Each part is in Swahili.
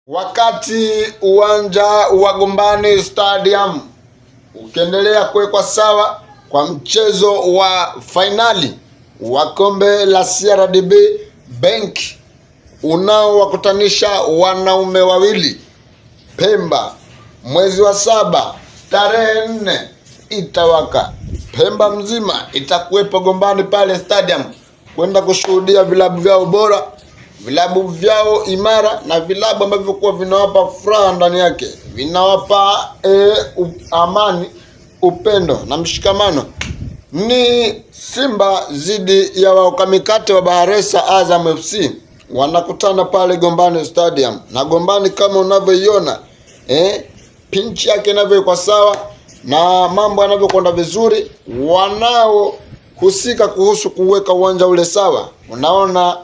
Wakati uwanja wa Gombani Stadium ukiendelea kuwekwa sawa kwa mchezo wa fainali wa kombe la CRDB Bank unaowakutanisha wanaume wawili, Pemba mwezi wa 7 tarehe 4 itawaka. Pemba mzima itakuwepo Gombani pale stadium kwenda kushuhudia vilabu vyao bora, vilabu vyao imara na vilabu ambavyo kwa vinawapa furaha ndani yake, vinawapa amani, upendo na mshikamano. Ni Simba zidi ya wakamikate wa Baharesa Azam FC wanakutana pale Gombani Stadium. Na Gombani kama unavyoiona pinchi yake inavyokuwa sawa na mambo yanavyokwenda vizuri, wanaohusika kuhusu kuweka uwanja ule sawa. Unaona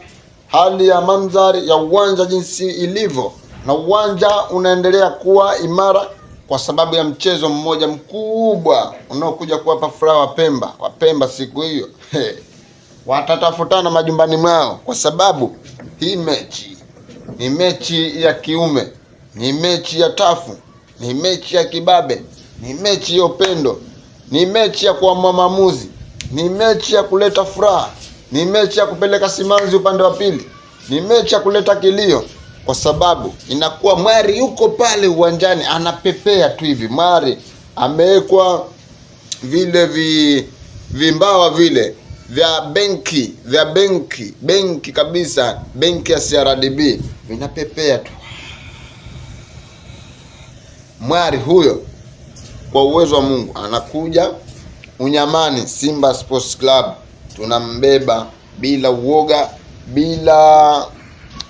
hali ya mandhari ya uwanja jinsi ilivyo, na uwanja unaendelea kuwa imara kwa sababu ya mchezo mmoja mkubwa unaokuja kuwapa furaha Wapemba siku hiyo. Watatafutana majumbani mwao, kwa sababu hii mechi ni mechi ya kiume, ni mechi ya tafu, ni mechi ya kibabe, ni mechi ya upendo, ni mechi ya kuamua maamuzi, ni mechi ya kuleta furaha, ni mechi ya kupeleka simanzi upande wa pili, ni mechi ya kuleta kilio, kwa sababu inakuwa Mwari yuko pale uwanjani anapepea tu hivi. Mwari amewekwa vile vimbawa vile vya benki kabisa, benki ya CRDB vinapepea tu. Mwari huyo kwa uwezo wa Mungu anakuja unyamani Simba Sports Club, tunambeba bila uoga, bila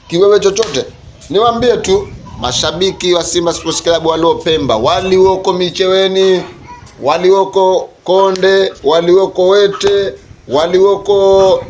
kiwewe chochote. Niwaambie tu mashabiki wa Simba Sports Club walio Pemba, walioko Micheweni, walioko Konde, walioko Wete, walioko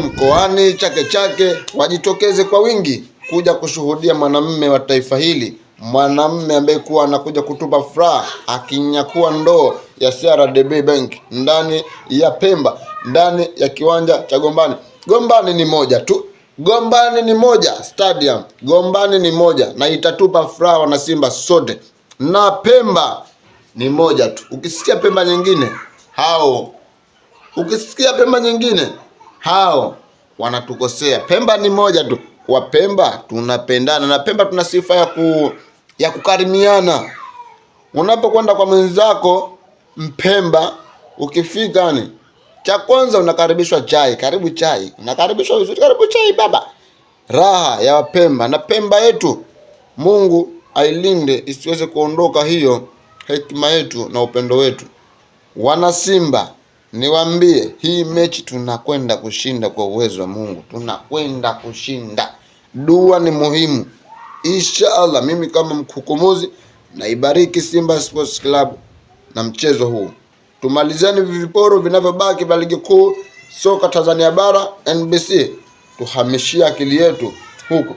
mkoani Chake, wajitokeze kwa wingi kuja kushuhudia mwanamume wa taifa hili, mwanamume ambaye kuwa anakuja kutupa furaha akinyakua ndoo ya CRDB Bank ndani ya Pemba, ndani ya kiwanja cha Gombani. Gombani ni moja tu, Gombani ni moja stadium, Gombani ni moja na itatupa furaha wana Simba sote, na Pemba ni moja tu. Ukisikia Pemba nyingine hao wanatukosea. Pemba ni moja tu. Kwa Pemba tunapendana, na Pemba tuna sifa ya kukarimiana. Unapokwenda kwa mwenzako Mpemba, ukifika cha kwanza unakaribishwa chai, karibu chai, unakaribishwa vizuri, karibu chai baba. Raha ya Wapemba, na Pemba yetu Mungu ailinde isiweze kuondoka hiyo hekima yetu na upendo wetu. Wana Simba, niwaambie hii mechi tunakwenda kushinda kwa uwezo wa Mungu, tunakwenda kushinda. Dua ni muhimu. Inshallah mimi kama mkukumuzi naibariki Simba Sports Club na mchezo huu. Tumalizeni viporo vinavyobaki vya ligi kuu soka Tanzania bara NBC, tuhamishia akili yetu huku,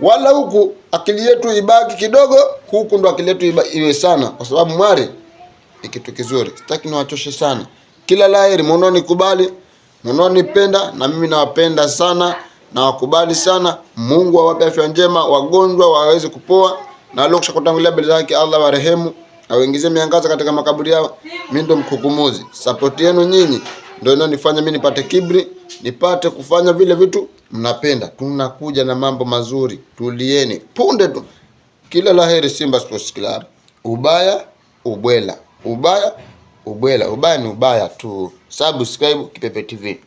wala huku akili yetu ibaki kidogo, huku ndo akili yetu iwe sana, kwa sababu Mwari ni kitu kizuri. Sitaki niwachoshe sana. Kila laheri, mnaonikubali, mnaonipenda, na mimi nawapenda sana na wakubali sana. Mungu awape afya njema, wagonjwa waweze kupoa, na wale kushakutangulia mbele zake Allah warehemu, awaingize miangaza katika makaburi yao. Mimi ndo mkukumuzi. Support yenu nyinyi ndio inanifanya mimi nipate kibri, nipate kufanya vile vitu mnapenda. Tunakuja na mambo mazuri, tulieni punde tu. Kila laheri Simba Sports Club. Ubaya ubwela, ubaya ubwela, ubaya ni ubaya tu. Subscribe Kipepe TV.